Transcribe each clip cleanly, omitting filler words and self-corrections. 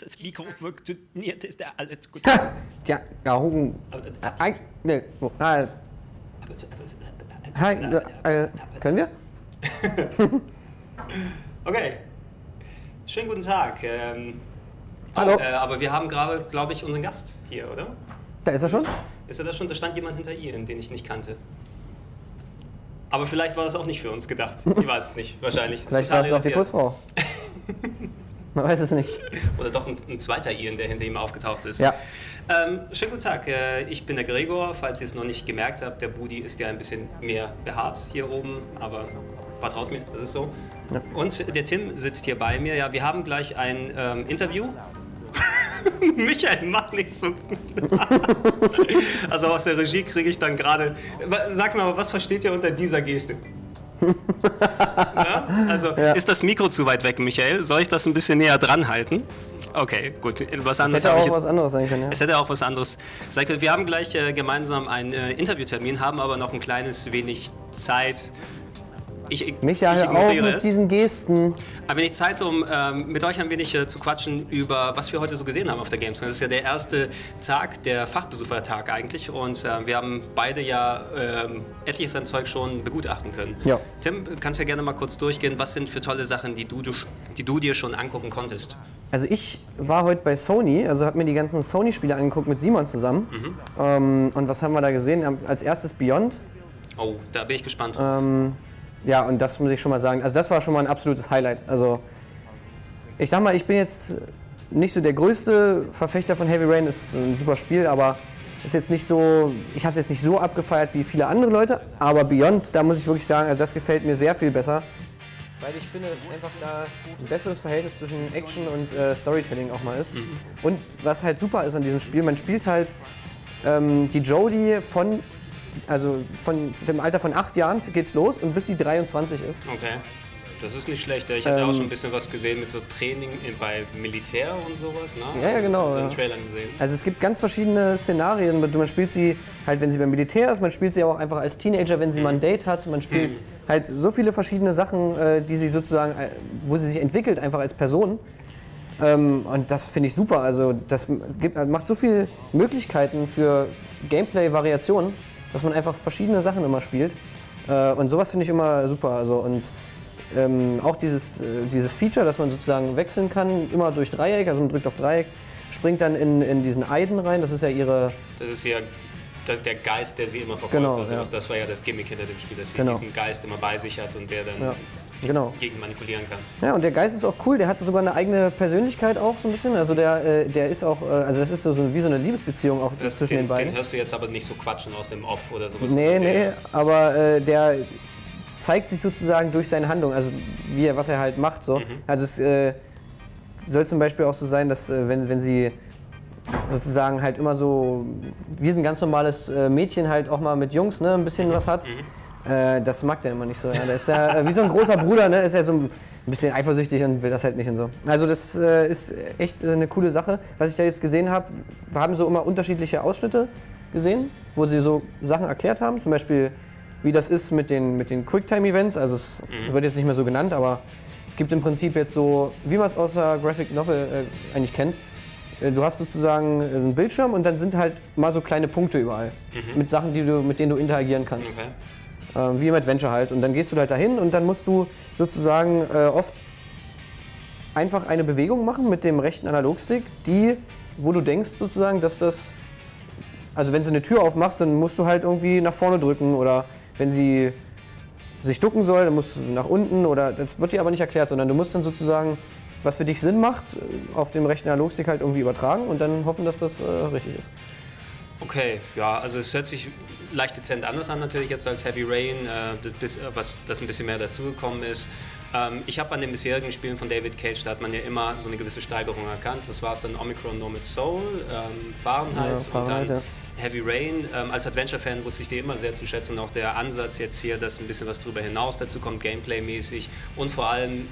das Mikro funktioniert, ist der alles gut. Ja, können wir? Okay. Schönen guten Tag. Hallo. Aber wir haben gerade, glaube ich, unseren Gast hier, oder? Da ist er schon? Ist er da schon? Da stand jemand hinter Ihnen, den ich nicht kannte. Aber vielleicht war das auch nicht für uns gedacht. Ich weiß es nicht, wahrscheinlich. Vielleicht war es auch die Putzfrau. Man weiß es nicht. Oder doch ein zweiter Ian, der hinter ihm aufgetaucht ist. Ja. Schönen guten Tag, ich bin der Gregor. Falls ihr es noch nicht gemerkt habt, der Budi ist ja ein bisschen mehr behaart hier oben, aber vertraut mir, das ist so. Ja. Und der Tim sitzt hier bei mir. Ja, wir haben gleich ein Interview. Michael, mach nicht so. Also aus der Regie kriege ich dann gerade. Sag mal, was versteht ihr unter dieser Geste? Ja? Also ja. Ist das Mikro zu weit weg, Michael? Soll ich das ein bisschen näher dran halten? Okay, gut. Was anderes hätte auch was anderes sein können. Ja. Es hätte auch was anderes sein können. Wir haben gleich gemeinsam einen Interviewtermin, haben aber noch ein kleines wenig Zeit. Michael, auch mit diesen Gesten. Ein wenig Zeit, um mit euch ein wenig zu quatschen über, was wir heute so gesehen haben auf der Gamescom. Das ist ja der erste Tag, der Fachbesuchertag eigentlich. Und wir haben beide ja etliches an Zeug schon begutachten können. Ja. Tim, kannst ja gerne mal kurz durchgehen. Was sind für tolle Sachen, die du dir schon angucken konntest? Also ich war heute bei Sony, also habe mir die ganzen Sony-Spiele angeguckt mit Simon zusammen. Und was haben wir da gesehen? Als erstes Beyond. Oh, da bin ich gespannt drauf. Ja, und das muss ich schon mal sagen, also das war schon mal ein absolutes Highlight. Also ich sag mal, ich bin jetzt nicht so der größte Verfechter von Heavy Rain, ist ein super Spiel, aber ist jetzt nicht so, ich habe es jetzt nicht so abgefeiert wie viele andere Leute, aber Beyond, da muss ich wirklich sagen, also das gefällt mir sehr viel besser. Weil ich finde, dass einfach da ein besseres Verhältnis zwischen Action und Storytelling auch mal ist. Und was halt super ist an diesem Spiel, man spielt halt die Jodie von dem Alter von 8 Jahren geht's los und bis sie 23 ist. Okay, das ist nicht schlecht. Ich hatte auch schon ein bisschen was gesehen mit so Training bei Militär und sowas, ne? Ja, genau. So in Trailern gesehen. Also es gibt ganz verschiedene Szenarien. Man spielt sie halt, wenn sie beim Militär ist, man spielt sie aber auch einfach als Teenager, wenn sie mal ein Date hat. Man spielt halt so viele verschiedene Sachen, die sie sozusagen, wo sie sich entwickelt, einfach als Person. Und das finde ich super. Also das macht so viele Möglichkeiten für Gameplay-Variationen, dass man einfach verschiedene Sachen immer spielt. Und sowas finde ich immer super. Also, und auch dieses Feature, dass man sozusagen wechseln kann, immer durch Dreieck, also man drückt auf Dreieck, springt dann in diesen Eiden rein, das ist ja ihre... Das ist ja der Geist, der sie immer verfolgt. Genau, also ja. Das war ja das Gimmick hinter dem Spiel, dass sie genau. diesen Geist immer bei sich hat und der dann gegen manipulieren kann. Ja, und der Geist ist auch cool, der hat sogar eine eigene Persönlichkeit auch so ein bisschen. Also der ist auch, also das ist so wie so eine Liebesbeziehung auch zwischen den beiden. Den hörst du jetzt aber nicht so quatschen aus dem Off oder sowas? Nee, aber der zeigt sich sozusagen durch seine Handlung, also was er halt macht. So. Also es soll zum Beispiel auch so sein, dass wenn sie sozusagen halt immer so, wie ein ganz normales Mädchen halt auch mal mit Jungs, ne, ein bisschen was hat. Das mag der immer nicht so. Ja. Der ist ja wie so ein großer Bruder, ne, ist ja so ein bisschen eifersüchtig und will das halt nicht und so. Also das ist echt eine coole Sache. Was ich da jetzt gesehen habe, wir haben so immer unterschiedliche Ausschnitte gesehen, wo sie so Sachen erklärt haben. Zum Beispiel, wie das ist mit den Quicktime-Events. Also es wird jetzt nicht mehr so genannt, aber es gibt im Prinzip jetzt so, wie man es aus der Graphic Novel eigentlich kennt. Du hast sozusagen einen Bildschirm und dann sind halt mal so kleine Punkte überall mit Sachen, mit denen du interagieren kannst. Okay. Wie im Adventure halt. Und dann gehst du halt dahin und dann musst du sozusagen oft einfach eine Bewegung machen mit dem rechten Analogstick, wo du denkst sozusagen, dass das, also wenn du eine Tür aufmachst, dann musst du halt irgendwie nach vorne drücken oder wenn sie sich ducken soll, dann musst du nach unten oder, das wird dir aber nicht erklärt, sondern du musst dann sozusagen, was für dich Sinn macht, auf dem rechten Analogstick halt irgendwie übertragen und dann hoffen, dass das richtig ist. Okay, ja, also es hört sich leicht dezent anders an natürlich jetzt als Heavy Rain, das ein bisschen mehr dazugekommen ist. Ich habe an den bisherigen Spielen von David Cage, da hat man ja immer so eine gewisse Steigerung erkannt. Was war es dann? Omicron No mit Soul, Fahrenheit und dann Heavy Rain. Als Adventure-Fan wusste ich die immer sehr zu schätzen. Auch der Ansatz jetzt hier, dass ein bisschen was drüber hinaus dazu kommt, Gameplay-mäßig. Und vor allem,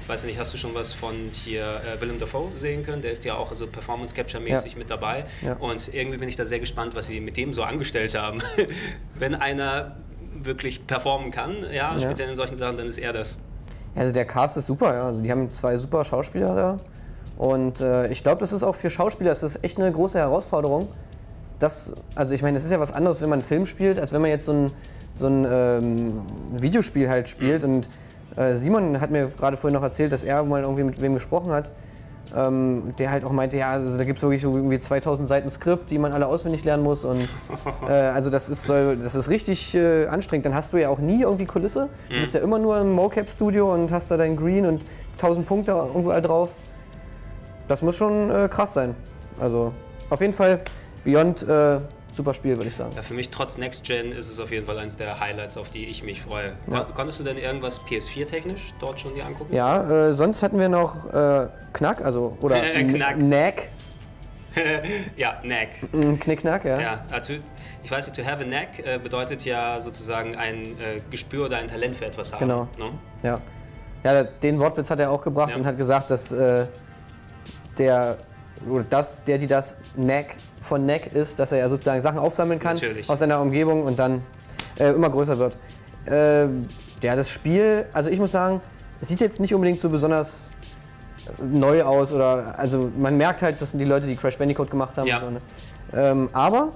weiß nicht, hast du schon was von hier Willem Dafoe sehen können? Der ist ja auch also Performance-Capture-mäßig mit dabei. Ja. Und irgendwie bin ich da sehr gespannt, was sie mit dem so angestellt haben. Wenn einer wirklich performen kann, ja, speziell in solchen Sachen, dann ist er das. Also der Cast ist super, ja. Also die haben 2 super Schauspieler da. Und ich glaube, das ist auch für Schauspieler, das ist echt eine große Herausforderung. Also ich meine, es ist ja was anderes, wenn man einen Film spielt, als wenn man jetzt so ein Videospiel halt spielt. Und Simon hat mir gerade vorhin noch erzählt, dass er mal irgendwie mit wem gesprochen hat, der halt auch meinte, ja, also da gibt es wirklich so irgendwie 2000 Seiten Skript, die man alle auswendig lernen muss. Und also das ist richtig anstrengend. Dann hast du ja auch nie irgendwie Kulisse. Du bist ja immer nur im Mocap-Studio und hast da dein Green und 1000 Punkte irgendwo all drauf. Das muss schon krass sein. Also auf jeden Fall Beyond, super Spiel, würde ich sagen. Ja, für mich trotz Next Gen ist es auf jeden Fall eines der Highlights, auf die ich mich freue. Ja. Konntest du denn irgendwas PS4-technisch dort schon dir angucken? Ja, sonst hatten wir noch Knack, also oder Knack. Ja, Knack. Knick-Knack, ja. Ja, also, ich weiß nicht, to have a knack bedeutet ja sozusagen ein Gespür oder ein Talent für etwas haben. Genau. No? Ja. Ja, den Wortwitz hat er auch gebracht und hat gesagt, dass die das Knack von Knack ist, dass er ja sozusagen Sachen aufsammeln kann aus seiner Umgebung und dann immer größer wird. Ja, das Spiel, also ich muss sagen, es sieht jetzt nicht unbedingt so besonders neu aus oder, also man merkt halt, das sind die Leute, die Crash Bandicoot gemacht haben. Ja. Und so, ne? Aber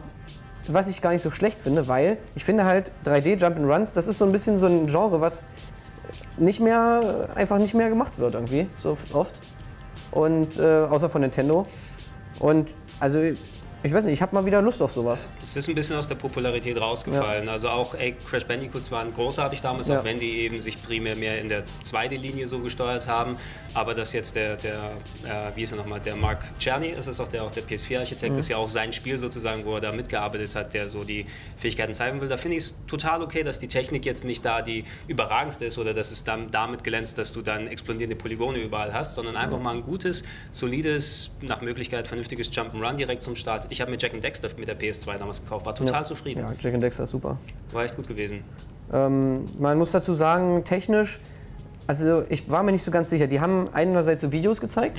was ich gar nicht so schlecht finde, weil ich finde halt 3D Jump'n'Runs, das ist so ein bisschen so ein Genre, was einfach nicht mehr gemacht wird irgendwie, so oft. Und außer von Nintendo. Und also ich weiß nicht, ich habe mal wieder Lust auf sowas. Das ist ein bisschen aus der Popularität rausgefallen. Ja. Also auch Crash Bandicoots waren großartig damals, auch wenn die eben sich primär mehr in der 2D-Linie so gesteuert haben. Aber dass jetzt wie ist er nochmal, der Mark Cerny, ist es auch der PS4-Architekt, ist ja auch sein Spiel sozusagen, wo er da mitgearbeitet hat, der so die Fähigkeiten zeigen will. Da finde ich es total okay, dass die Technik jetzt nicht da die überragendste ist oder dass es dann damit glänzt, dass du dann explodierende Polygone überall hast, sondern einfach mal ein gutes, solides, nach Möglichkeit vernünftiges Jump'n'Run direkt zum Start. Ich habe mir Jack and Dexter mit der PS2 damals gekauft, war total zufrieden. Ja, Jack and Dexter ist super. War echt gut gewesen. Man muss dazu sagen, technisch, also ich war mir nicht so ganz sicher. Die haben einerseits so Videos gezeigt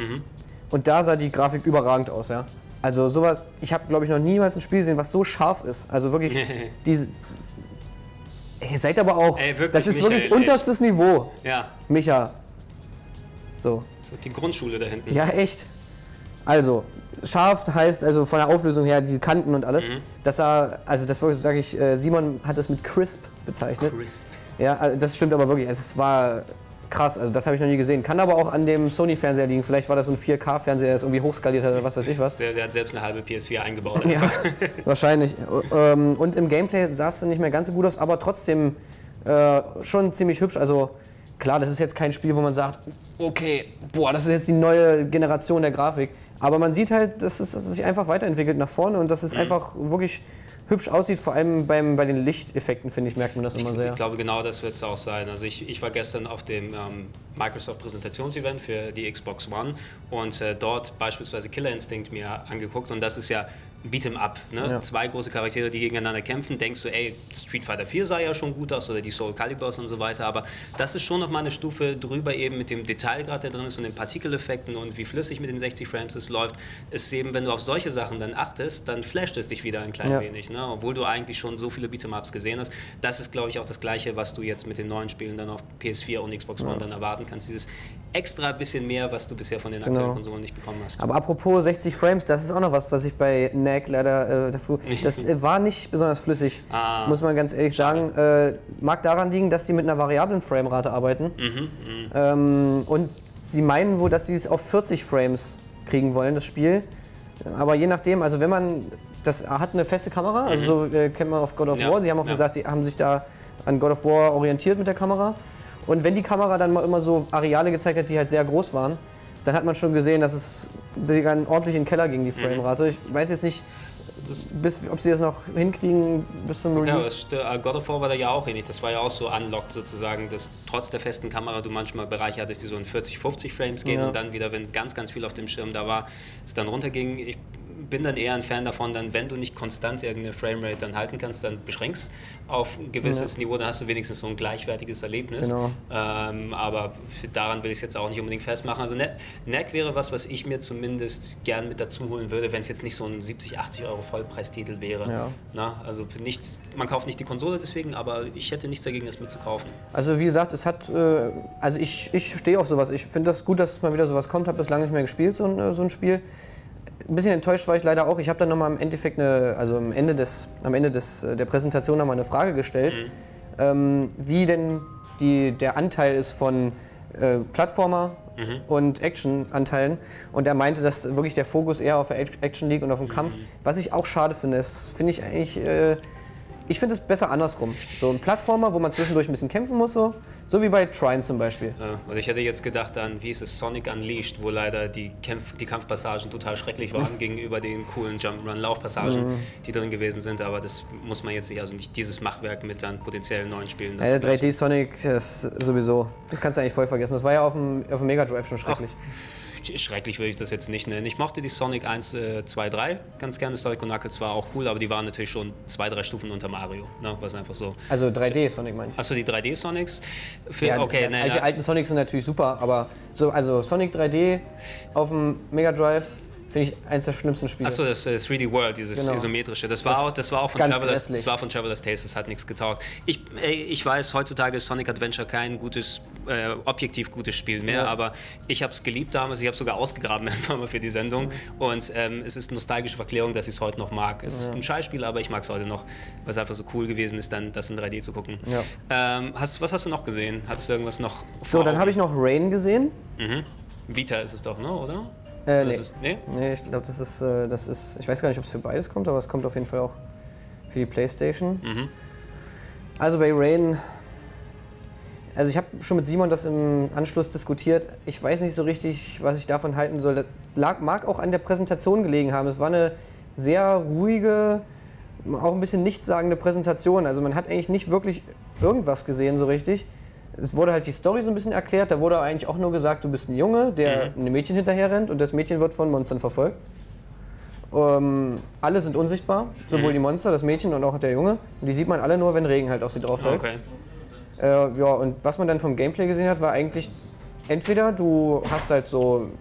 und da sah die Grafik überragend aus, ja. Also sowas, ich habe glaube ich noch niemals ein Spiel gesehen, was so scharf ist. Also wirklich, ihr seid aber auch, das ist Michael, wirklich unterstes Niveau. Ja. Micha. So. Das ist die Grundschule da hinten. Ja, echt. Also, scharf heißt also von der Auflösung her, diese Kanten und alles. Das sage ich, Simon hat das mit crisp bezeichnet. Crisp. Ja, also das stimmt aber wirklich. Es war krass, also das habe ich noch nie gesehen. Kann aber auch an dem Sony-Fernseher liegen. Vielleicht war das so ein 4K-Fernseher, der das irgendwie hochskaliert hat oder was weiß ich was. Der hat selbst eine halbe PS4 eingebaut. Ja, wahrscheinlich. Und im Gameplay sah es nicht mehr ganz so gut aus, aber trotzdem schon ziemlich hübsch. Also klar, das ist jetzt kein Spiel, wo man sagt, okay, boah, das ist jetzt die neue Generation der Grafik. Aber man sieht halt, dass es sich einfach weiterentwickelt nach vorne und dass es einfach wirklich hübsch aussieht. Vor allem bei den Lichteffekten, finde ich, merkt man das immer sehr. Ich glaube, genau das wird es auch sein. Also ich war gestern auf dem Microsoft-Präsentationsevent für die Xbox One und dort beispielsweise Killer Instinct mir angeguckt und das ist ja Beat'em Up, ne? Ja. 2 große Charaktere, die gegeneinander kämpfen, denkst du, ey, Street Fighter 4 sah ja schon gut aus oder die Soul Caliburs und so weiter, aber das ist schon noch mal eine Stufe drüber eben mit dem Detailgrad, der drin ist und den Partikeleffekten und wie flüssig mit den 60 Frames es läuft, ist eben, wenn du auf solche Sachen dann achtest, dann flasht es dich wieder ein klein wenig, ne? Obwohl du eigentlich schon so viele Beat'em Ups gesehen hast. Das ist, glaube ich, auch das Gleiche, was du jetzt mit den neuen Spielen dann auf PS4 und Xbox One dann erwarten kannst, dieses extra bisschen mehr, was du bisher von den aktuellen Konsolen nicht bekommen hast. Aber apropos 60 Frames, das ist auch noch was ich bei NAC leider das war nicht besonders flüssig, muss man ganz ehrlich sagen. Mag daran liegen, dass die mit einer variablen Framerate arbeiten und sie meinen wohl, dass sie es auf 40 Frames kriegen wollen, das Spiel. Aber je nachdem, also wenn man, das hat eine feste Kamera, also so kennt man auf God of War, sie haben auch gesagt, sie haben sich da an God of War orientiert mit der Kamera. Und wenn die Kamera dann mal immer so Areale gezeigt hat, die halt sehr groß waren, dann hat man schon gesehen, dass es ordentlich in den Keller ging, die Framerate. Ich weiß jetzt nicht, ob sie das noch hinkriegen bis zum Release. Ja, God of War war da ja auch ähnlich. Das war ja auch so unlocked sozusagen, dass trotz der festen Kamera du manchmal Bereiche hattest, die so in 40, 50 Frames gehen und dann wieder, wenn ganz, ganz viel auf dem Schirm da war, es dann runterging. Ich bin dann eher ein Fan davon, dann, wenn du nicht konstant irgendeine Framerate dann halten kannst, dann beschränkst auf ein gewisses Niveau, dann hast du wenigstens so ein gleichwertiges Erlebnis. Genau. Aber daran will ich es jetzt auch nicht unbedingt festmachen. Also Knack wäre was ich mir zumindest gern mit dazu holen würde, wenn es jetzt nicht so ein 70, 80 Euro Vollpreistitel wäre. Ja. Na, also man kauft nicht die Konsole deswegen, aber ich hätte nichts dagegen, es mitzukaufen. Also wie gesagt, es hat, also ich stehe auf sowas. Ich finde das gut, dass mal wieder sowas kommt. Habe das lange nicht mehr gespielt, so ein Spiel. Ein bisschen enttäuscht war ich leider auch. Ich habe dann nochmal im Endeffekt am Ende der Präsentation nochmal eine Frage gestellt, wie denn der Anteil ist von Plattformer und Action-Anteilen. Und er meinte, dass wirklich der Fokus eher auf der Action liegt und auf dem Kampf. Was ich auch schade finde, das finde ich eigentlich, ich finde es besser andersrum. So ein Plattformer, wo man zwischendurch ein bisschen kämpfen muss, so wie bei Treiben zum Beispiel. Ja, und ich hätte jetzt gedacht an, wie ist es, Sonic Unleashed, wo leider die Kampfpassagen total schrecklich waren gegenüber den coolen Jump'n'Run-Laufpassagen, die drin gewesen sind. Aber das muss man jetzt nicht, also nicht dieses Machwerk mit dann potenziellen neuen Spielen. Ja, der 3D-Sonic ist sowieso, das kannst du eigentlich voll vergessen. Das war ja auf dem Mega Drive schon schrecklich. Schrecklich würde ich das jetzt nicht nennen. Ich mochte die Sonic 1, 2, 3 ganz gerne. Sonic und Knuckles war auch cool, aber die waren natürlich schon 2, 3 Stufen unter Mario. Ne? Was einfach so. Also 3D-Sonic meine ich. Achso, die 3D-Sonics? Ja, okay, die alten Sonics sind natürlich super, aber also Sonic 3D auf dem Mega Drive finde ich eins der schlimmsten Spiele. Achso, das 3D World, dieses isometrische. Das war auch von Traveler's Tales, das hat nichts getaugt. Ich weiß, heutzutage ist Sonic Adventure kein gutes, objektiv gutes Spiel mehr, aber ich habe es geliebt damals, ich habe es sogar ausgegraben irgendwann mal für die Sendung und es ist nostalgische Verklärung, dass ich es heute noch mag. Es ist ein Scheißspiel, aber ich mag es heute noch, weil es einfach so cool gewesen ist, dann das in 3D zu gucken. Ja. Was hast du noch gesehen? Hattest du irgendwas noch vor Augen? Dann habe ich noch Rain gesehen. Vita ist es doch, ne, oder? Nee, ich glaube, das ist, ich weiß gar nicht, ob es für beides kommt, aber es kommt auf jeden Fall auch für die PlayStation. Also bei Rain, also ich habe schon mit Simon das im Anschluss diskutiert. Ich weiß nicht so richtig, was ich davon halten soll. Das mag auch an der Präsentation gelegen haben. Es war eine sehr ruhige, auch ein bisschen nichtssagende Präsentation. Also man hat eigentlich nicht wirklich irgendwas gesehen so richtig. Es wurde halt die Story so ein bisschen erklärt, da wurde eigentlich auch nur gesagt, du bist ein Junge, der einem Mädchen hinterher rennt und das Mädchen wird von Monstern verfolgt. Alle sind unsichtbar, sowohl die Monster, das Mädchen und auch der Junge. Und die sieht man alle nur, wenn Regen halt auf sie drauf fällt. Okay. Ja, und was man dann vom Gameplay gesehen hat, war eigentlich, entweder du hast halt so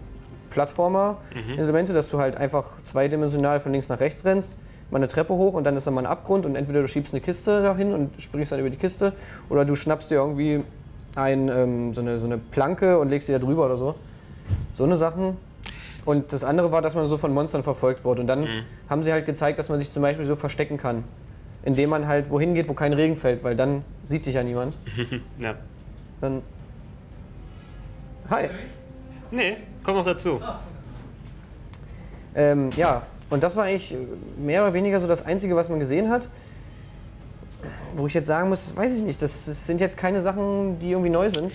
Plattformer-Elemente, dass du halt einfach zweidimensional von links nach rechts rennst, mal eine Treppe hoch und dann ist da mal ein Abgrund und entweder du schiebst eine Kiste dahin und springst dann über die Kiste oder du schnappst dir irgendwie so eine Planke und legst sie da drüber oder so. So eine Sachen. Und das andere war, dass man so von Monstern verfolgt wurde. Und dann haben sie halt gezeigt, dass man sich zum Beispiel so verstecken kann. Indem man halt wohin geht, wo kein Regen fällt, weil dann sieht dich ja niemand. Ja. Dann. Hi. Nee, komm noch dazu. Ja, und das war eigentlich mehr oder weniger so das Einzige, was man gesehen hat. Wo ich jetzt sagen muss, weiß ich nicht, das sind jetzt keine Sachen, die irgendwie neu sind.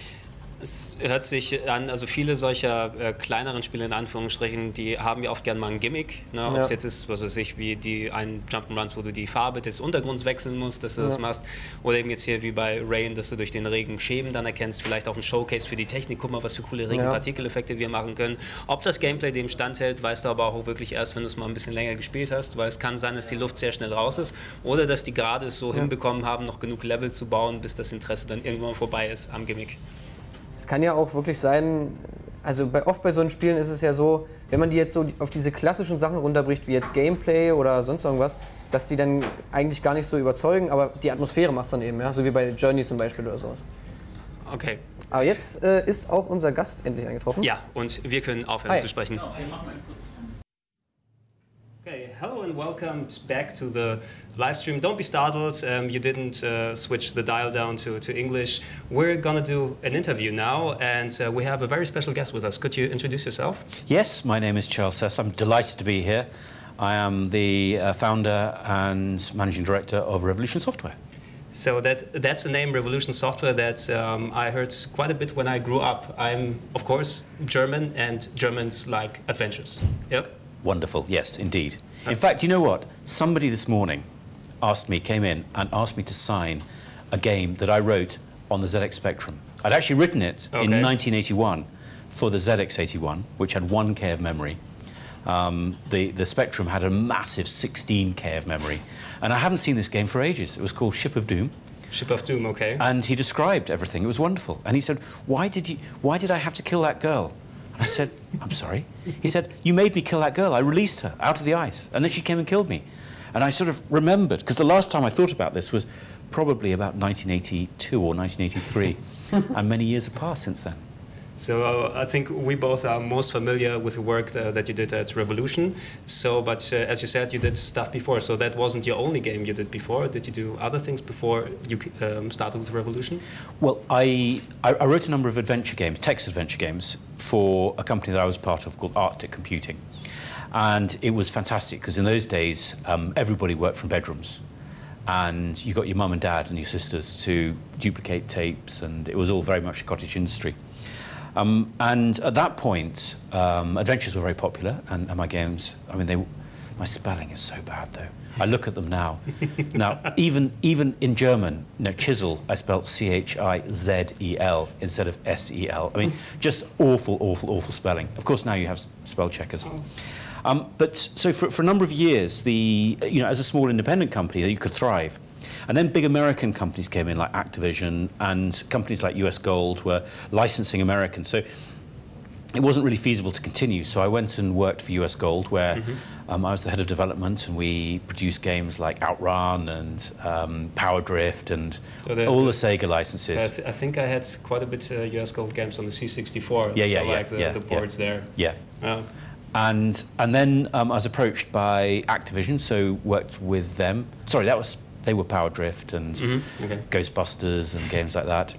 Es hört sich an, also viele solcher kleineren Spiele in Anführungsstrichen, die haben ja oft gern mal ein Gimmick. Ne? Ob es jetzt ist, was weiß ich, wie ein Jump'n'Runs, wo du die Farbe des Untergrunds wechseln musst, dass du das machst. Oder eben jetzt hier wie bei Rain, dass du durch den Regen Schemen dann erkennst. Vielleicht auch ein Showcase für die Technik. Guck mal, was für coole Regenpartikeleffekte wir machen können. Ob das Gameplay dem standhält, weißt du aber auch wirklich erst, wenn du es mal ein bisschen länger gespielt hast. Weil es kann sein, dass die Luft sehr schnell raus ist. Oder dass die gerade es so hinbekommen haben, noch genug Level zu bauen, bis das Interesse dann irgendwann vorbei ist am Gimmick. Es kann ja auch wirklich sein, also oft bei so einen Spielen ist es ja so, wenn man die jetzt so auf diese klassischen Sachen runterbricht, wie jetzt Gameplay oder sonst irgendwas, dass die dann eigentlich gar nicht so überzeugen, aber die Atmosphäre macht es dann eben, ja? So wie bei Journey zum Beispiel oder sowas. Okay. Aber jetzt ist auch unser Gast endlich eingetroffen. Ja, und wir können aufhören zu sprechen. Okay, hello and welcome back to the live stream. Don't be startled, you didn't switch the dial down to English. We're gonna do an interview now, and we have a very special guest with us. Could you introduce yourself? Yes, my name is Charles Sess. I'm delighted to be here. I am the founder and managing director of Revolution Software. So that's the name, Revolution Software, that I heard quite a bit when I grew up. I'm, of course, German, and Germans like adventures. Yep. Wonderful, yes, indeed. In fact, you know what? Somebody this morning came in and asked me to sign a game that I wrote on the ZX Spectrum. I'd actually written it in 1981 for the ZX81, which had 1K of memory. The Spectrum had a massive 16K of memory, and I haven't seen this game for ages. It was called Ship of Doom. Ship of Doom, okay. And he described everything. It was wonderful. And he said, why did I have to kill that girl? And I said, I'm sorry. He said, you made me kill that girl. I released her out of the ice, and then she came and killed me. And I sort of remembered, because the last time I thought about this was probably about 1982 or 1983, and many years have passed since then. So I think we both are most familiar with the work that you did at Revolution. So, but as you said, you did stuff before. So that wasn't your only game you did before. Did you do other things before you started with Revolution? Well, I wrote a number of adventure games, text adventure games, for a company that I was part of called Arctic Computing. And it was fantastic, because in those days, everybody worked from bedrooms. And you got your mum and dad and your sisters to duplicate tapes, and it was all very much a cottage industry. And at that point, adventures were very popular, and my games, I mean, my spelling is so bad, though. I look at them now. Now, even in German, you know, chisel, I spelt C-H-I-Z-E-L instead of S-E-L. I mean, just awful, awful, awful spelling. Of course, now you have spell checkers. But so for a number of years, you know, as a small independent company, you could thrive. And then big American companies came in, like Activision, and companies like US Gold were licensing Americans. So it wasn't really feasible to continue. So I went and worked for US Gold, where I was the head of development, and we produced games like Outrun and Power Drift and all the Sega licenses. I think I had quite a bit US Gold games on the C64. The boards there. Yeah. And then I was approached by Activision, so worked with them. Sorry, they were Power Drift and Ghostbusters and games like that.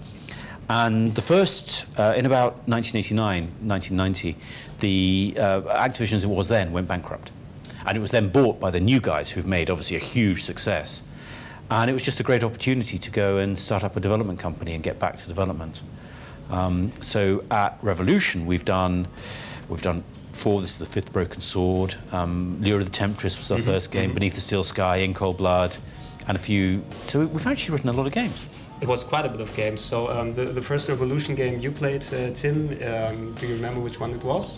And the first, in about 1989, 1990, the Activision as it was then went bankrupt. And it was then bought by the new guys who've made, obviously, a huge success. And it was just a great opportunity to go and start up a development company and get back to development. So at Revolution, we've done 4, this is the 5th Broken Sword, Lure of the Temptress was our first game, Beneath the Steel Sky, In Cold Blood, and a few. So we've actually written a lot of games. It was quite a bit of games. So the first Revolution game you played, Tim, do you remember which one it was?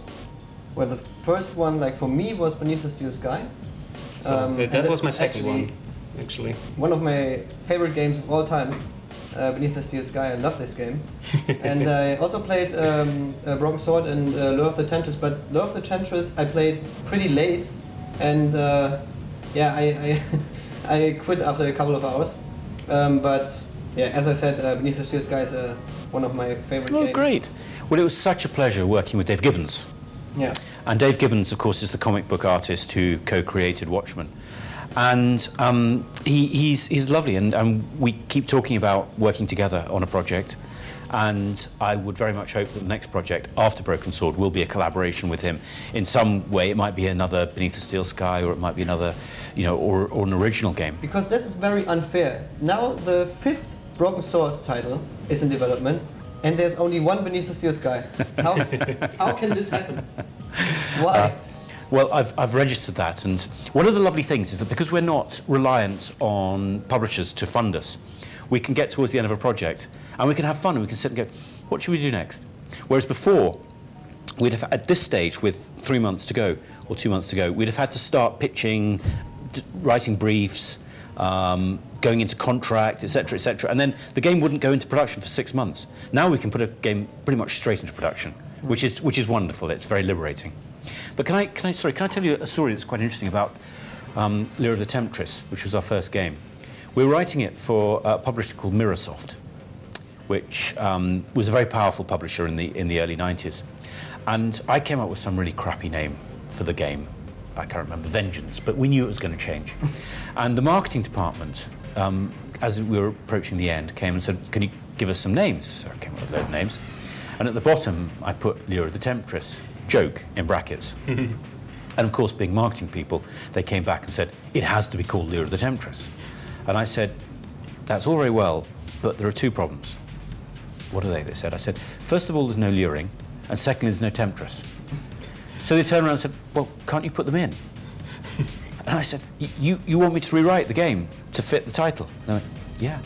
Well, the first one, like for me, was Beneath the Steel Sky. So that was my second one, actually. One of my favorite games of all times, Beneath the Steel Sky. I love this game. And I also played Broken Sword and Lure of the Temptress, but Lure of the Temptress I played pretty late, and I quit after a couple of hours. But yeah, as I said, Beneath the Steel Sky is one of my favorite games. Oh, great. Well, it was such a pleasure working with Dave Gibbons. Yeah. And Dave Gibbons, of course, is the comic book artist who co-created Watchmen. And he's lovely, and we keep talking about working together on a project. And I would very much hope that the next project after Broken Sword will be a collaboration with him in some way. It might be another Beneath the Steel Sky, or it might be another, you know, or an original game. Because this is very unfair. Now the 5th Broken Sword title is in development, and there's only one Beneath the Steel Sky. How can this happen? Why? Well, I've registered that, and one of the lovely things is that because we're not reliant on publishers to fund us, we can get towards the end of a project and we can have fun and we can sit and go, what should we do next? Whereas before, we'd have, at this stage, with 3 months to go or 2 months to go, we'd have had to start pitching, writing briefs, going into contract, etc., and then the game wouldn't go into production for 6 months. Now we can put a game pretty much straight into production, which is wonderful. It's very liberating. But can I tell you a story that's quite interesting about Lure of the Temptress, which was our first game. We were writing it for a publisher called Mirrorsoft, which was a very powerful publisher in the early 90s. And I came up with some really crappy name for the game. I can't remember, Vengeance, but we knew it was going to change. And the marketing department, as we were approaching the end, came and said, can you give us some names? So I came up with a load of names. And at the bottom, I put Lure of the Temptress, joke, in brackets. And of course, being marketing people, they came back and said, it has to be called Lure of the Temptress. And I said, that's all very well, but there are 2 problems. What are they? They said. I said, first of all, there's no luring, and secondly, there's no temptress. So they turned around and said, well, can't you put them in? And I said, you want me to rewrite the game to fit the title? And they went, yeah.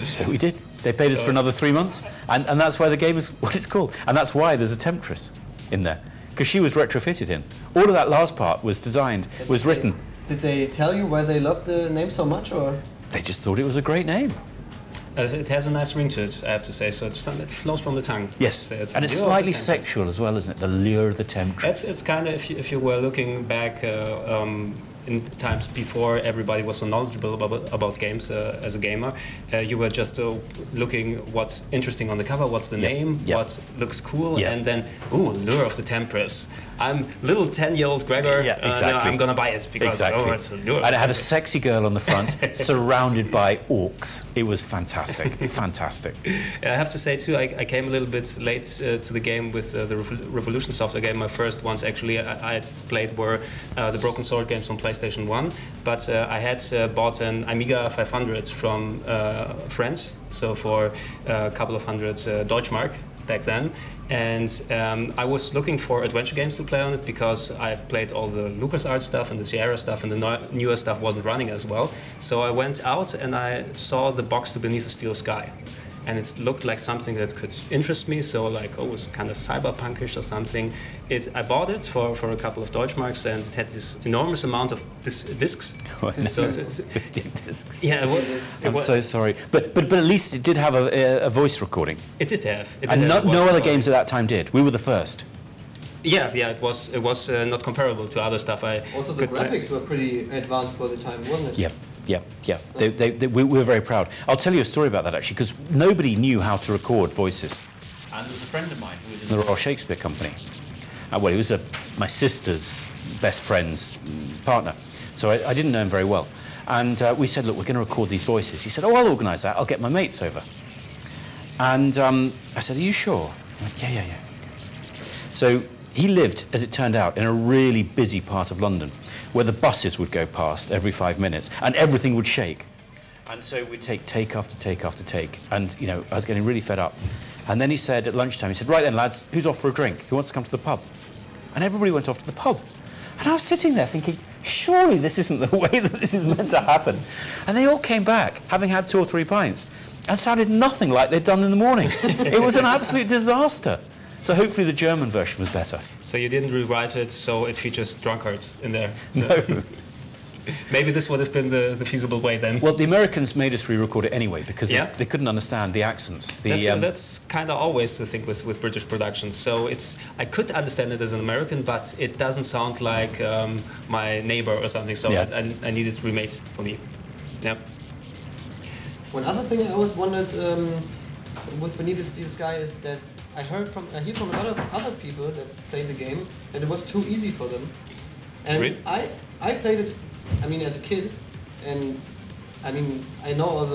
So we did. They paid us for another 3 months, and that's why the game is what it's called. And that's why there's a temptress in there. because she was retrofitted in. All of that last part was designed, was written. Did they tell you why they loved the name so much, or? They just thought it was a great name. It has a nice ring to it, I have to say, so it flows from the tongue. Yes, so and it's slightly sexual as well, isn't it? The lure of the temptress. It's kind of, if you were looking back in times before everybody was so knowledgeable about games as a gamer, you were just looking what's interesting on the cover, what's the name, what looks cool, and then, ooh, lure of the temptress. I'm little 10-year-old Gregor, exactly. No, I'm gonna buy it because it's a lure. And it had a sexy girl on the front, surrounded by orcs. It was fantastic, fantastic. I have to say too, I came a little bit late to the game with the Revolution software game. My first ones actually I played were the Broken Sword games on PlayStation 1, but I had bought an Amiga 500 from friends, so for a couple of hundred Deutschmark back then. And I was looking for adventure games to play on it because I've played all the LucasArts stuff and the Sierra stuff, and the newer stuff wasn't running as well. So I went out and I saw the box to Beneath the Steel Sky. And it looked like something that could interest me, so like, oh, it was kind of cyberpunkish or something. I bought it for a couple of Deutschmarks, and it had this enormous amount of discs. Oh, no. So 50 discs. Yeah, I'm so sorry, but at least it did have a voice recording. It did have. And no other games at that time did. We were the first. Yeah, it was not comparable to other stuff. Also, the graphics were pretty advanced for the time, wasn't it? Yeah. We were very proud. I'll tell you a story about that actually, because nobody knew how to record voices. And there was a friend of mine who was in the Royal Shakespeare Company. Well, he was my sister's best friend's partner, so I didn't know him very well. And we said, look, we're going to record these voices. He said, oh, I'll organise that. I'll get my mates over. And I said, are you sure? I went, yeah. So he lived, as it turned out, in a really busy part of London, where the buses would go past every 5 minutes, and everything would shake. And so we'd take after take after take, and I was getting really fed up. And then he said at lunchtime, he said, right then lads, who's off for a drink? Who wants to come to the pub? And everybody went off to the pub. And I was sitting there thinking, surely this isn't the way that this is meant to happen. And they all came back, having had 2 or 3 pints, and sounded nothing like they'd done in the morning. It was an absolute disaster. So hopefully the German version was better. So you didn't rewrite it so it features drunkards in there? So no. Maybe this would have been the feasible way then. Well, the Americans made us re-record it anyway because they couldn't understand the accents. That's kind of always the thing with British productions. So I could understand it as an American, but it doesn't sound like my neighbor or something. So I need it remade for me. Yeah. One other thing I always wondered with Beneath the Steel Sky is that I hear from a lot of other people that play the game that it was too easy for them. And really? I played it, as a kid, and I know all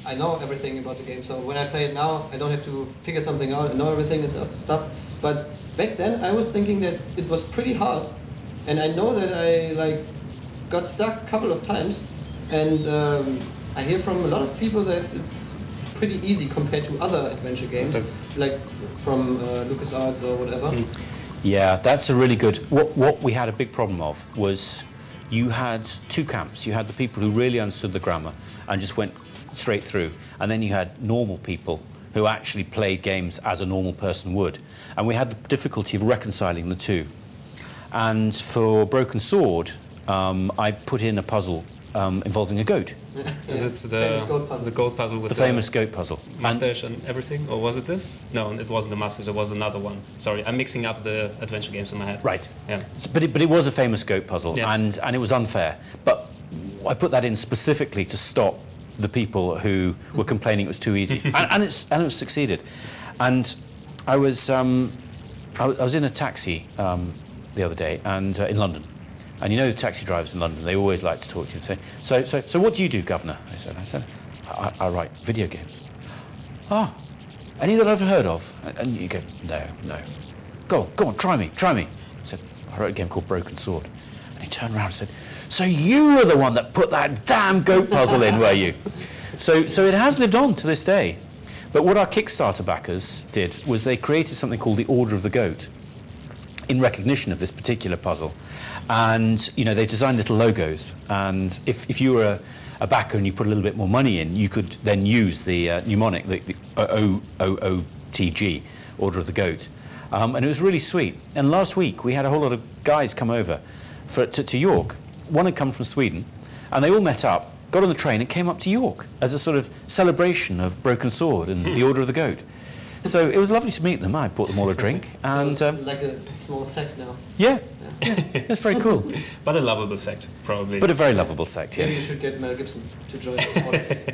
I know everything about the game. So when I play it now, I don't have to figure something out. I know everything and stuff. But back then, I was thinking that it was pretty hard, and I know that I got stuck a couple of times, and I hear from a lot of people that it's pretty easy compared to other adventure games, like from LucasArts or whatever. Yeah, that's a really good... What we had a big problem of was you had 2 camps. You had the people who really understood the grammar and just went straight through, and then you had normal people who actually played games as a normal person would. And we had the difficulty of reconciling the two. And for Broken Sword, I put in a puzzle involving a goat. Is it the goat puzzle with the famous goat puzzle? Mustache and everything, or was it this? No, it wasn't the mustache. It was another one. Sorry, I'm mixing up the adventure games in my head. Right. Yeah. But it was a famous goat puzzle, and it was unfair. But I put that in specifically to stop the people who were complaining it was too easy, and it succeeded. And I was in a taxi the other day, and in London. And you know, taxi drivers in London, they always like to talk to you and say, so what do you do, Governor? I said, I write video games. Ah, any that I've heard of? And you go, no. Go on, try me. I said, I wrote a game called Broken Sword. And he turned around and said, so you were the one that put that damn goat puzzle in, were you? So it has lived on to this day. But what our Kickstarter backers did was they created something called the Order of the Goat in recognition of this particular puzzle. And they designed little logos, and if you were a backer and you put a little bit more money in, you could then use the mnemonic, the OOOTG, Order of the Goat. And it was really sweet. And last week we had a whole lot of guys come over to York. One had come from Sweden, and they all met up, got on the train and came up to York as a sort of celebration of Broken Sword and the Order of the Goat. So it was lovely to meet them. I bought them all a drink. And so it's like a small sect now. Yeah, that's very cool. But a lovable sect, probably. But a very lovable sect, yes. Maybe you should get Mel Gibson to join.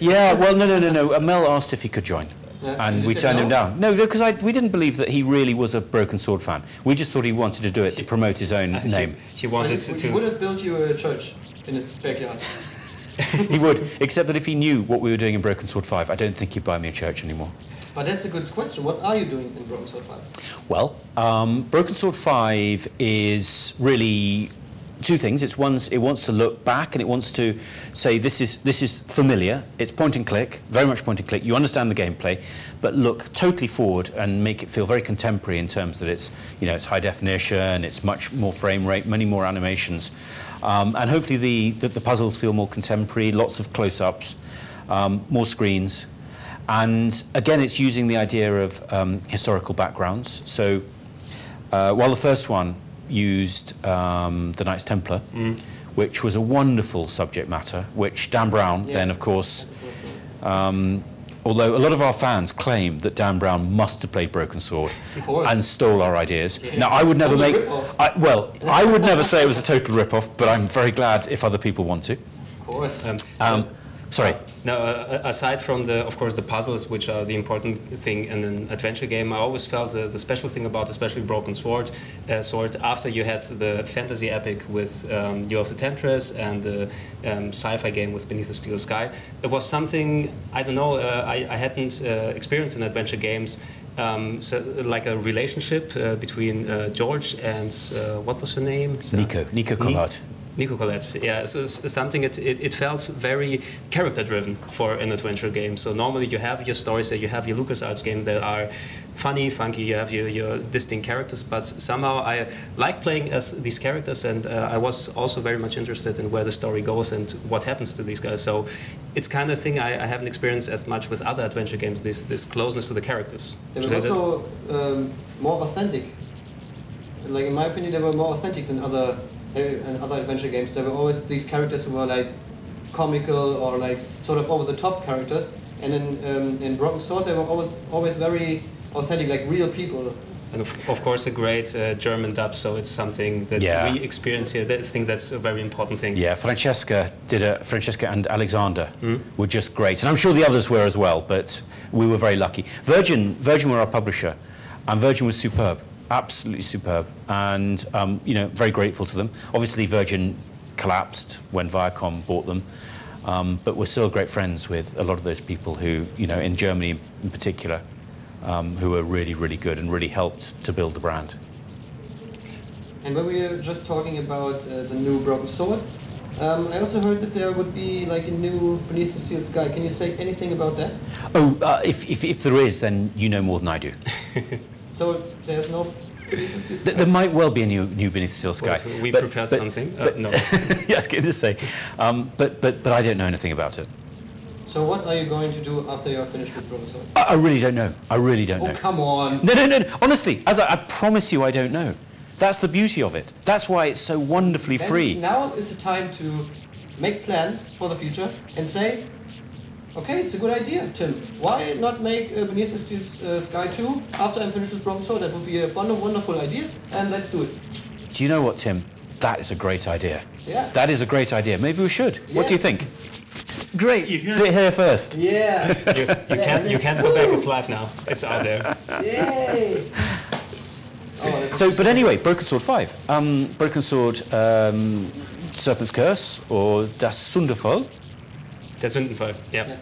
Yeah, well, no. Mel asked if he could join. Yeah. And we turned him down. No, because we didn't believe that he really was a Broken Sword fan. We just thought he wanted to do it to promote his own name. He wanted to... He would have built you a church in his backyard. He would, except that if he knew what we were doing in Broken Sword 5, I don't think he'd buy me a church anymore. But that's a good question. What are you doing in Broken Sword 5? Well, Broken Sword 5 is really two things. It wants to look back and it wants to say this is familiar. It's point and click, very much point and click. You understand the gameplay, but look totally forward and make it feel very contemporary in terms that it's high definition, it's much more frame rate, many more animations, and hopefully the puzzles feel more contemporary, lots of close-ups, more screens. And again, it's using the idea of historical backgrounds. So while the first one used the Knights Templar, which was a wonderful subject matter, which Dan Brown then, of course, although a lot of our fans claim that Dan Brown must have played Broken Sword and stole our ideas. Yeah. Now, I would never I would never say it was a total rip-off, but I'm very glad if other people want to. Of course. Sorry. Now, aside from of course, the puzzles, which are the important thing in an adventure game, I always felt the special thing about, especially Broken Sword, after you had the fantasy epic with Year of the Temptress and the sci-fi game with Beneath the Steel Sky, it was something, I don't know, I hadn't experienced in adventure games, like a relationship between George and, what was her name? Nico Collard. Nico Collette, yeah, so something, it felt very character-driven for an adventure game. So normally you have your stories, you have your LucasArts game that are funny, funky, you have your distinct characters, but somehow I like playing as these characters, and I was also very much interested in where the story goes and what happens to these guys. So it's kind of thing I haven't experienced as much with other adventure games, this closeness to the characters. They were also more authentic. Like, in my opinion, they were more authentic than other adventure games. There were always these characters who were like comical or like sort of over-the-top characters, and in Broken Sword they were always very authentic, like real people. And of course a great German dub, so it's something that we experience here. I think that's a very important thing. Yeah, Francesca and Alexander were just great, and I'm sure the others were as well, but we were very lucky. Virgin were our publisher, and Virgin was superb. Absolutely superb, and very grateful to them. Obviously, Virgin collapsed when Viacom bought them, but we're still great friends with a lot of those people who, in Germany in particular, who are really, really good and really helped to build the brand. And when we were just talking about the new Broken Sword, I also heard that there would be like a new Beneath the Steel Sky. Can you say anything about that? Oh, if there is, then you know more than I do. So there's no Beneath the Steel Sky? There might well be a new Beneath the Steel Sky. Well, we prepared something. No. Yeah, I was going to say. But I don't know anything about it. So what are you going to do after you're finished with Broken Sword? I really don't know. I really don't know. Oh, come on. No. Honestly, I promise you I don't know. That's the beauty of it. That's why it's so wonderfully free. Now is the time to make plans for the future and say, okay, it's a good idea, Tim. Why not make Beneath the Steel Sky 2 after I'm finished with Broken Sword? That would be a fun and wonderful idea, and let's do it. Do you know what, Tim? That is a great idea. Yeah. That is a great idea. Maybe we should. Yeah. What do you think? Great. Here first. Yeah. You can't go back. It's live now. It's out there. Yay. But anyway, Broken Sword 5. Broken Sword, Serpent's Curse, or Das Sündenfall. Der Sündenfall, yeah.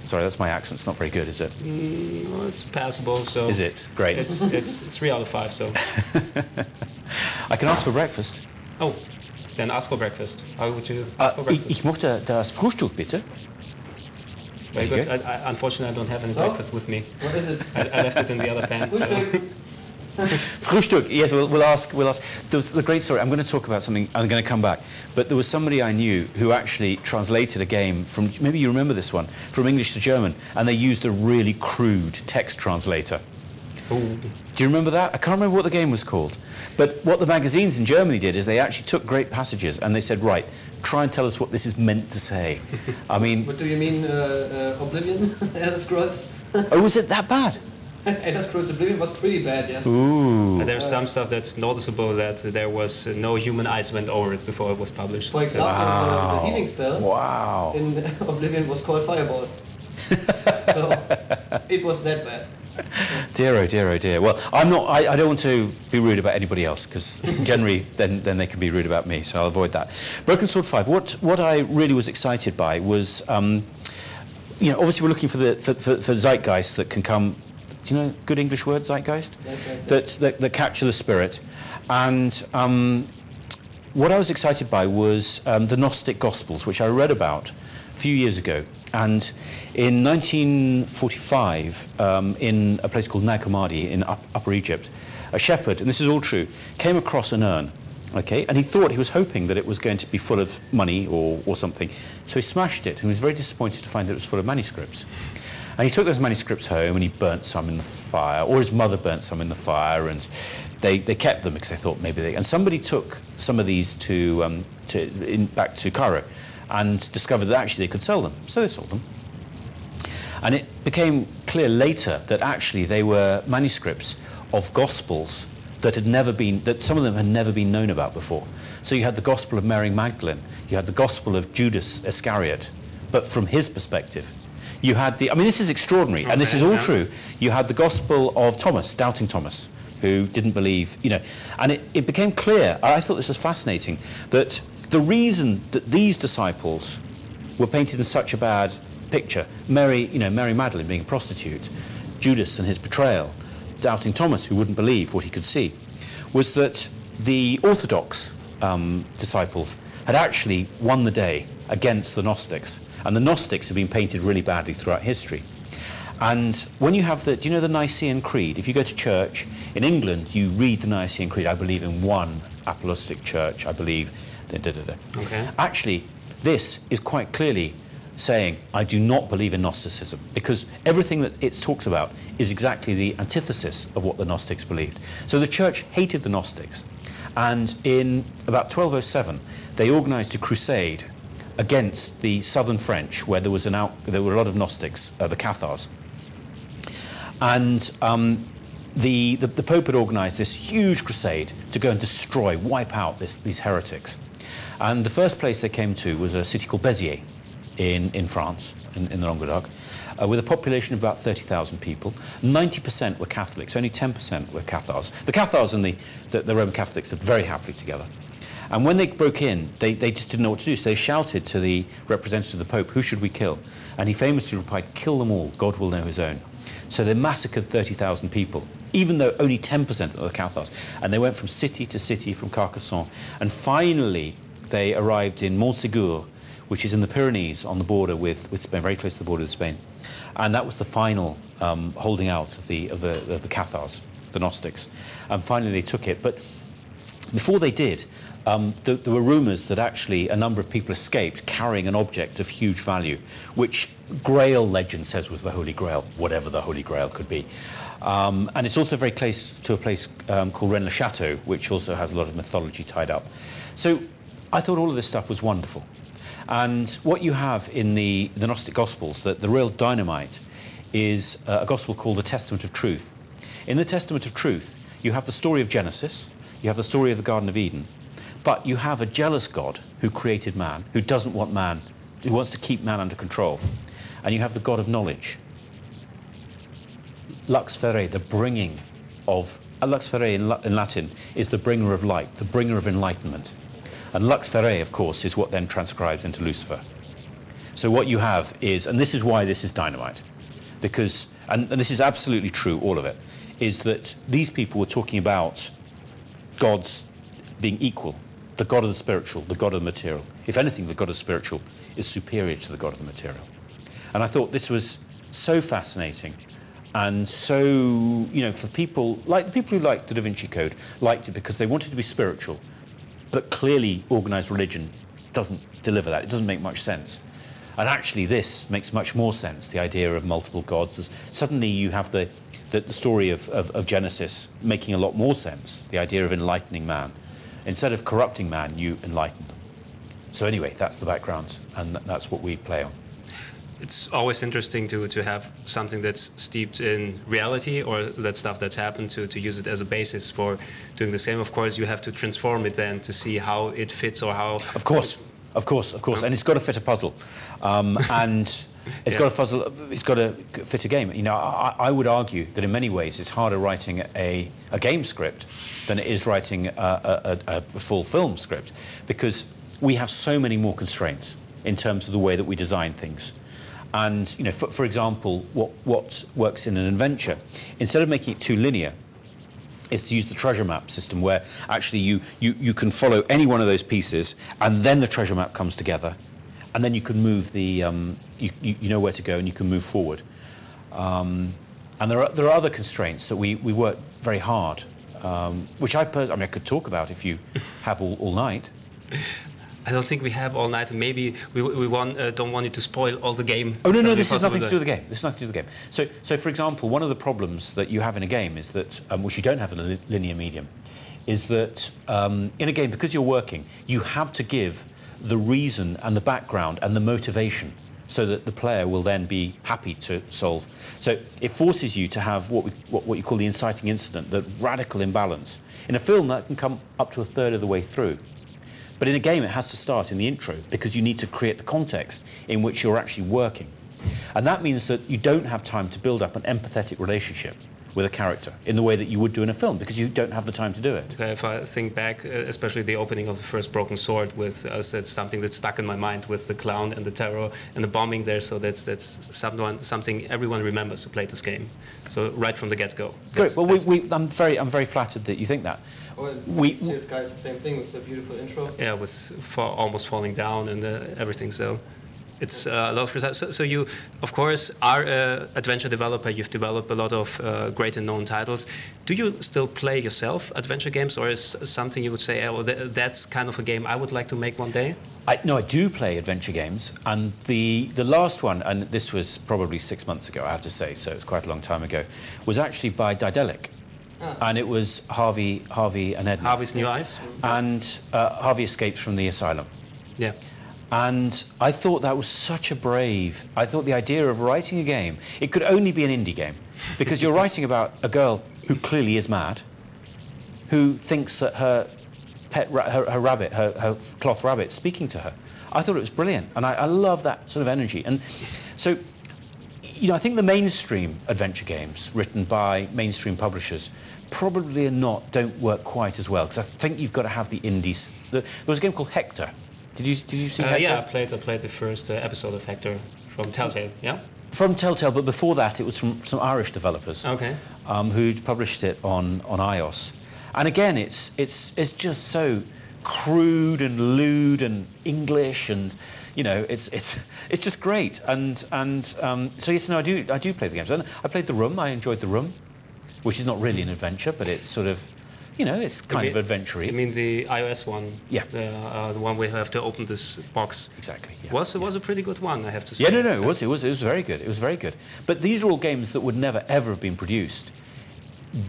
Sorry, that's my accent. It's not very good, is it? No, it's passable. So is it? Great. It's 3 out of 5. So I can ask for breakfast. Oh, then ask for breakfast. How would you ask for breakfast? Ich möchte das Frühstück, bitte. Very good. Unfortunately, I don't have any breakfast with me. What is it? I left it in the other pants. Frühstück, yes, we'll ask. The great story, I'm going to talk about something, I'm going to come back, but there was somebody I knew who actually translated a game from, maybe you remember this one, from English to German, and they used a really crude text translator. Ooh. Do you remember that? I can't remember what the game was called. But what the magazines in Germany did is they actually took great passages and they said, right, try and tell us what this is meant to say. I mean... What do you mean, Oblivion? Elder Scrolls? Oh, was it that bad? Elder Scrolls Oblivion was pretty bad, yes. Ooh. There's some stuff that's noticeable that there was no human eyes went over it before it was published. For example, Wow. the healing spell Wow. in Oblivion was called Fireball. So it was that bad. Dear, oh dear, oh dear. Well, I don't want to be rude about anybody else, because generally then they can be rude about me, so I'll avoid that. Broken Sword 5, what I really was excited by was, you know, obviously we're looking for zeitgeist that can come, do you know good English word, zeitgeist? Zeitgeist. That capture the spirit. And what I was excited by was the Gnostic Gospels, which I read about a few years ago. And in 1945, in a place called Nag Hammadi in Upper Egypt, a shepherd, and this is all true, came across an urn, okay, and he was hoping that it was going to be full of money or something. So he smashed it and was very disappointed to find that it was full of manuscripts. And he took those manuscripts home and he burnt some in the fire, or his mother burnt some in the fire, and they kept them because they thought maybe they... And somebody took some of these back to Cairo and discovered that actually they could sell them. So they sold them. And it became clear later that actually they were manuscripts of Gospels that some of them had never been known about before. So you had the Gospel of Mary Magdalene, you had the Gospel of Judas Iscariot, but from his perspective. You had I mean, this is extraordinary, and this is all true. You had the Gospel of Thomas, doubting Thomas, who didn't believe, you know. And it became clear, I thought this was fascinating, that the reason that these disciples were painted in such a bad picture, Mary Magdalene being a prostitute, Judas and his betrayal, doubting Thomas who wouldn't believe what he could see, was that the Orthodox disciples had actually won the day against the Gnostics, and the Gnostics have been painted really badly throughout history. And when you have do you know the Nicene Creed? If you go to church in England, you read the Nicene Creed. I believe in one apostolic church, I believe. Okay. Actually, this is quite clearly saying, I do not believe in Gnosticism, because everything that it talks about is exactly the antithesis of what the Gnostics believed. So the church hated the Gnostics, and in about 1207, they organized a crusade against the southern French, where there were a lot of Gnostics, the Cathars. And the Pope had organized this huge crusade to go and wipe out these heretics. And the first place they came to was a city called Béziers in France, in the Languedoc, with a population of about 30,000 people. 90% were Catholics, only 10% were Cathars. The Cathars and the Roman Catholics lived very happily together. And when they broke in, they just didn't know what to do, so they shouted to the representative of the Pope, who should we kill? And he famously replied, kill them all, God will know his own. So they massacred 30,000 people, even though only 10% were the Cathars. And they went from city to city, from Carcassonne, and finally they arrived in Montségur, which is in the Pyrenees on the border with Spain, very close to the border with Spain. And that was the final holding out of the Cathars, the Gnostics. And finally they took it. But before they did, there were rumours that actually a number of people escaped carrying an object of huge value, which Grail legend says was the Holy Grail, whatever the Holy Grail could be. And it's also very close to a place called Rennes-le-Château, which also has a lot of mythology tied up. So I thought all of this stuff was wonderful. And what you have in the Gnostic Gospels, the real dynamite, is a gospel called the Testament of Truth. In the Testament of Truth, you have the story of Genesis, you have the story of the Garden of Eden, but you have a jealous God who created man, who doesn't want man, who wants to keep man under control. And you have the God of knowledge. Lux Fere, the bringing of... Lux Fere in Latin is the bringer of light, the bringer of enlightenment. And Lux Fere, of course, is what then transcribes into Lucifer. So what you have is, and this is why this is dynamite, because, and this is absolutely true, all of it, is that these people were talking about gods being equal, the God of the spiritual, the God of the material. If anything, the God of the spiritual is superior to the God of the material. And I thought this was so fascinating, and so, you know, for people, like the people who liked the Da Vinci Code, liked it because they wanted to be spiritual, but clearly organised religion doesn't deliver that. It doesn't make much sense. And actually this makes much more sense, the idea of multiple gods. Suddenly you have the that the story of Genesis making a lot more sense, the idea of enlightening man. Instead of corrupting man, you enlighten them. So anyway, that's the background, and that's what we play on. It's always interesting to have something that's steeped in reality, or that stuff that's happened, to use it as a basis for doing the same. Of course, you have to transform it then to see how it fits, or how... Of course. And it's got to fit a puzzle. And it's got to fit a game. You know, I would argue that in many ways it's harder writing a game script than it is writing a full film script, because we have so many more constraints in terms of the way that we design things. And, you know, for example, what works in an adventure, instead of making it too linear, is to use the treasure map system, where actually you can follow any one of those pieces, and then the treasure map comes together, and then you can move the you know where to go, and you can move forward. And there are other constraints that we work very hard, which I mean I could talk about if you have all night. I don't think we have all night. Maybe we don't want you to spoil all the game. Oh, no, this has nothing to do with the game. This has nothing to do with the game. So for example, one of the problems that you have in a game is that, which you don't have in a linear medium, is that in a game, because you're working, you have to give the reason and the background and the motivation so that the player will then be happy to solve. So it forces you to have what you call the inciting incident, the radical imbalance. In a film, that can come up to a third of the way through. But in a game, it has to start in the intro, because you need to create the context in which you're actually working. And that means that you don't have time to build up an empathetic relationship with a character in the way that you would do in a film, because you don't have the time to do it. If I think back, especially the opening of the first Broken Sword, with that's something that's stuck in my mind, with the clown and the terror and the bombing there. So that's something everyone remembers who played this game. So right from the get-go. Great. Well, I'm very flattered that you think that. Well, this guy's the same thing with the beautiful intro. Yeah, with almost falling down and everything. So it's a lot of precise. So you, of course, are an adventure developer. You've developed a lot of great and known titles. Do you still play yourself adventure games, or is something you would say, oh, that's kind of a game I would like to make one day? No, I do play adventure games, and the last one, and this was probably 6 months ago, I have to say, so it's quite a long time ago, was actually by Daedalic. And it was Harvey and Edna. Harvey's New Eyes. And Harvey escapes from the asylum. Yeah. And I thought that was such a brave... I thought the idea of writing a game, it could only be an indie game, because you're writing about a girl who clearly is mad, who thinks that her pet, her rabbit, her cloth rabbit, speaking to her. I thought it was brilliant, and I love that sort of energy. And so, you know, I think the mainstream adventure games written by mainstream publishers probably don't work quite as well, because I think you've got to have the indies. There was a game called Hector. Did you see Hector? Yeah, I played the first episode of Hector from Telltale. Yeah. From Telltale, but before that, it was from some Irish developers. Okay. Who'd published it on iOS, and again, it's just so crude and lewd and English, and you know, it's just great. And so yes, no, I do play the games. And I played The Room. I enjoyed The Room, which is not really an adventure, but it's sort of, you know, it's kind of adventure-y. You mean the iOS one? Yeah. The one where you have to open this box. Exactly. Yeah. It was a pretty good one, I have to say. Yeah, no, it was very good. It was very good. But these are all games that would never ever have been produced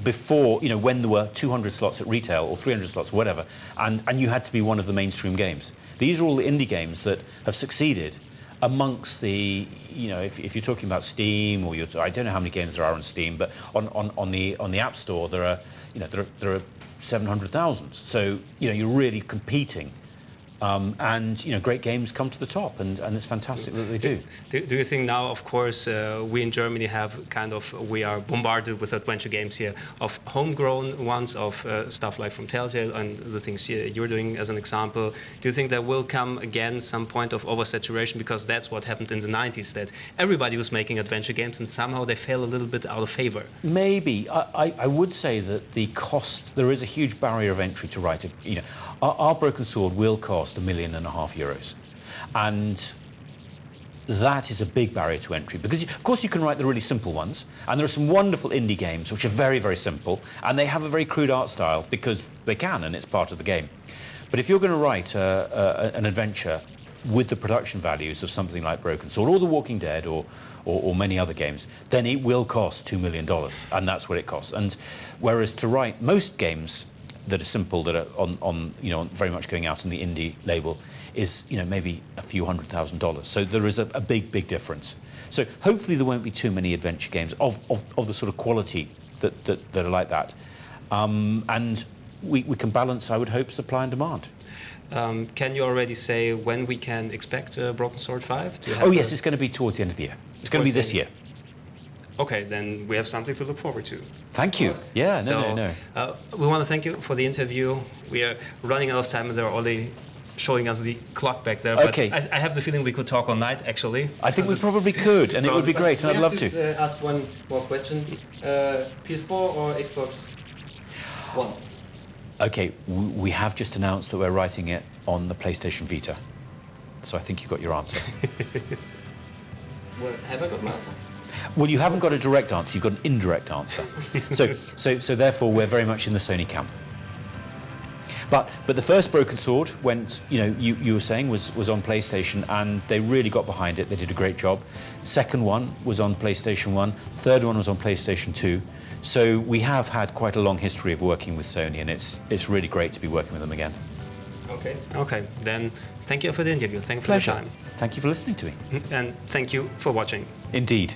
before, you know, when there were 200 slots at retail or 300 slots or whatever, and you had to be one of the mainstream games. These are all the indie games that have succeeded amongst the, you know, if you're talking about Steam, or I don't know how many games there are on Steam, but on the App Store there are, you know, there are 700,000. So, you know, you're really competing. And, you know, great games come to the top, and it's fantastic that they do. Do you think now, of course, we in Germany we are bombarded with adventure games here, of homegrown ones, of stuff like from Telltale and the things you're doing as an example. Do you think there will come again some point of oversaturation, because that's what happened in the 90s, that everybody was making adventure games and somehow they fell a little bit out of favor? Maybe. I would say that the cost, there is a huge barrier of entry to write you know, our Broken Sword will cost €1.5 million, and that is a big barrier to entry, because of course you can write the really simple ones, and there are some wonderful indie games which are very, very simple, and they have a very crude art style because they can, and it's part of the game. But if you're going to write an adventure with the production values of something like Broken Sword or The Walking Dead or many other games, then it will cost $2 million, and that's what it costs. And whereas to write most games that are simple, that are on you know, very much going out on the indie label, is, you know, maybe a few $100,000. So there is a big difference. So hopefully there won't be too many adventure games of the sort of quality that are like that. And we can balance, I would hope, supply and demand. Can you already say when we can expect Broken Sword 5? Oh yes, it's going to be towards the end of the year. It's going to be this year. Okay, then we have something to look forward to. Thank you. Yeah, no. We want to thank you for the interview. We are running out of time, and they're already showing us the clock back there. Okay. But I have the feeling we could talk all night, actually. I think we probably could, and it would be great, and I'd love to. Ask one more question. PS4 or Xbox One? Okay, we have just announced that we're writing it on the PlayStation Vita. So I think you got your answer. Well, have I got my answer? Well, you haven't got a direct answer, you've got an indirect answer. So therefore, we're very much in the Sony camp. But the first Broken Sword went, you know, you were saying, was on PlayStation, and they really got behind it. They did a great job. Second one was on PlayStation 1. Third one was on PlayStation 2. So we have had quite a long history of working with Sony, and it's really great to be working with them again. Okay, then thank you for the interview. Thank you for Pleasure. your time. Thank you for listening to me. And thank you for watching. Indeed.